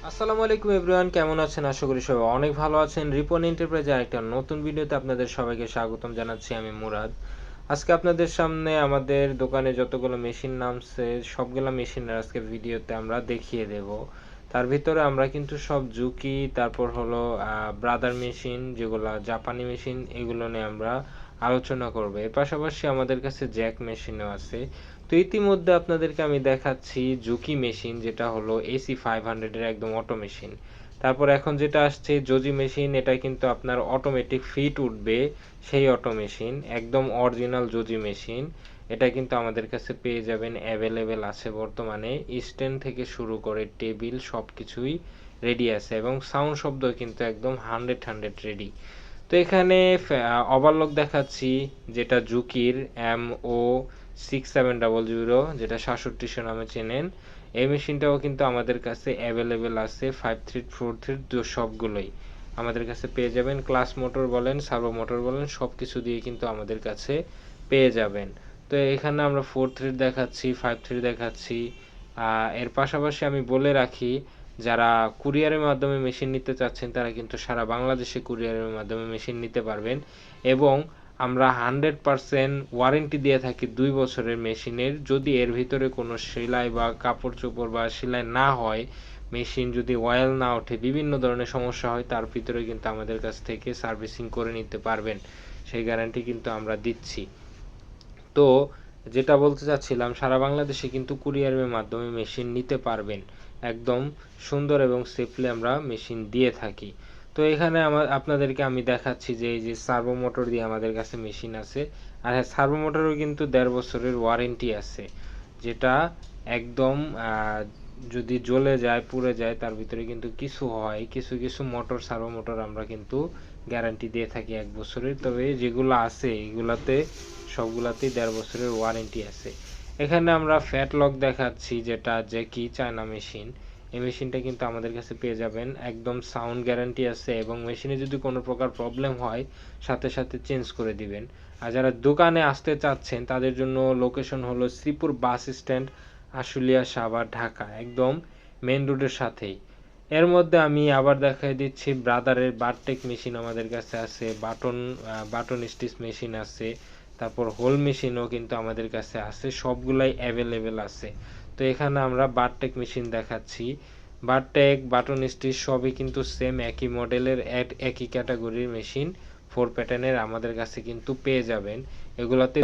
আসসালামু আলাইকুম এভরিওয়ান, কেমন আছেন? আশা করি সবাই অনেক ভালো আছেন। রিপন এন্টারপ্রাইজের একটা নতুন ভিডিওতে আপনাদের সবাইকে স্বাগতম জানাচ্ছি। আমি মুরাদ। আজকে আপনাদের সামনে আমাদের দোকানে যতগুলো মেশিন নামছে সবগুলো মেশিনের আজকে ভিডিওতে আমরা দেখিয়ে দেব। তার ভিতরে আমরা কিন্তু সব জুকি, তারপর হলো ব্রাদার মেশিন, যেগুলো জাপানি মেশিন, এগুলো নিয়ে আমরা আলোচনা করব। এর পাশাপাশি আমাদের কাছে জ্যাক মেশিনও আছে। তো ইতিমধ্যে আপনাদেরকে আমি দেখাচ্ছি জুকি মেশিন, যেটা হলো এসি 500 এর একদম অটো মেশিন। তারপর এখন যেটা আসছে জোজি মেশিন, এটা কিন্তু আপনার অটোমেটিক ফিট উঠবে, সেই অটো মেশিন একদম অরিজিনাল জোজি মেশিন। এটা কিন্তু আমাদের কাছে পেয়ে যাবেন, অ্যাভেলেবেল আছে বর্তমানে। স্ট্যান্ড থেকে শুরু করে টেবিল সব কিছুই রেডি আছে এবং সাউন্ড শব্দ কিন্তু একদম 100 রেডি। তো এখানে ওভারলক দেখাচ্ছি, যেটা জুকির MO6700, যেটা 6700 নামে চেনেন। এই মেশিনটাও কিন্তু আমাদের কাছে অ্যাভেলেবেল আছে। 5 থ্রিড 4 থ্রিড সবগুলোই আমাদের কাছে পেয়ে যাবেন। ক্লাস মোটর বলেন, সার্ভো মোটর বলেন, সব কিছু দিয়ে কিন্তু আমাদের কাছে পেয়ে যাবেন। তো এখানে আমরা 4 থ্রিড দেখাচ্ছি, 5 থ্রিড দেখাচ্ছি। এর পাশাপাশি আমি বলে রাখি, যারা কুরিয়ারের মাধ্যমে মেশিন নিতে চাচ্ছেন তারা কিন্তু সারা বাংলাদেশে কুরিয়ারের মাধ্যমে মেশিন নিতে পারবেন। এবং আমরা 100% ওয়ারেন্টি দিয়ে থাকি 2 বছরের মেশিনের। যদি এর ভিতরে কোনো সেলাই বা কাপড় চোপড় বা সেলাই না হয়, মেশিন যদি অয়েল না ওঠে, বিভিন্ন ধরনের সমস্যা হয়, তার ভিতরে কিন্তু আমাদের কাছ থেকে সার্ভিসিং করে নিতে পারবেন। সেই গ্যারান্টি কিন্তু আমরা দিচ্ছি। তো যেটা বলতে চাচ্ছিলাম, সারা বাংলাদেশে কিন্তু কুরিয়ারের মাধ্যমে মেশিন নিতে পারবেন। একদম সুন্দর এবং সেফলি আমরা মেশিন দিয়ে থাকি। তো এখানে আপনাদেরকে আমি দেখাচ্ছি যে এই যে সার্ভো মোটর দিয়ে আমাদের কাছে মেশিন আছে। আর হ্যাঁ, সার্ভো মোটরেও কিন্তু 1.5 বছরের ওয়ারেন্টি আছে, যেটা একদম যদি জ্বলে যায়, পুড়ে যায়, তার ভিতরে কিন্তু কিছু হয়, কিছু কিছু মোটর, সার্ভো মোটর আমরা কিন্তু গ্যারান্টি দিয়ে থাকি 1 বছরের। তবে যেগুলো আছে এগুলাতে সবগুলাতেই 1.5 বছরের ওয়ারেন্টি আছে। এখানে আমরা ফ্যাট লক দেখাচ্ছি, যেটা জ্যাকি চায়না মেশিন। এই মেশিনটা কিন্তু আমাদের কাছে পেয়ে যাবেন, একদম সাউন্ড গ্যারান্টি আছে এবং মেশিনে যদি কোনো প্রকার প্রবলেম হয় সাথে সাথে চেঞ্জ করে দিবেন। আর যারা দোকানে আসতে চাচ্ছেন তাদের জন্য লোকেশন হলো শ্রীপুর বাস স্ট্যান্ড, আশুলিয়া, সাভার, ঢাকা, একদম মেন রোডের সাথেই। এর মধ্যে আমি আবার দেখাই দিচ্ছি ব্রাদারের বারটেক মেশিন আমাদের কাছে আছে, বাটন স্টিচ মেশিন আছে, তারপর হোল মেশিনও কিন্তু আমাদের কাছে আছে, সবগুলাই অ্যাভেলেবেল আছে। তো এখানে আমরা বারটেক মেশিন দেখাচ্ছি। বারটেক, বাটন স্টিচ সবই কিন্তু সেম, একই মডেলের, একই ক্যাটাগরির মেশিন, 4 প্যাটার্নের আমাদের কাছে কিন্তু পেয়ে যাবেন। এগুলোতে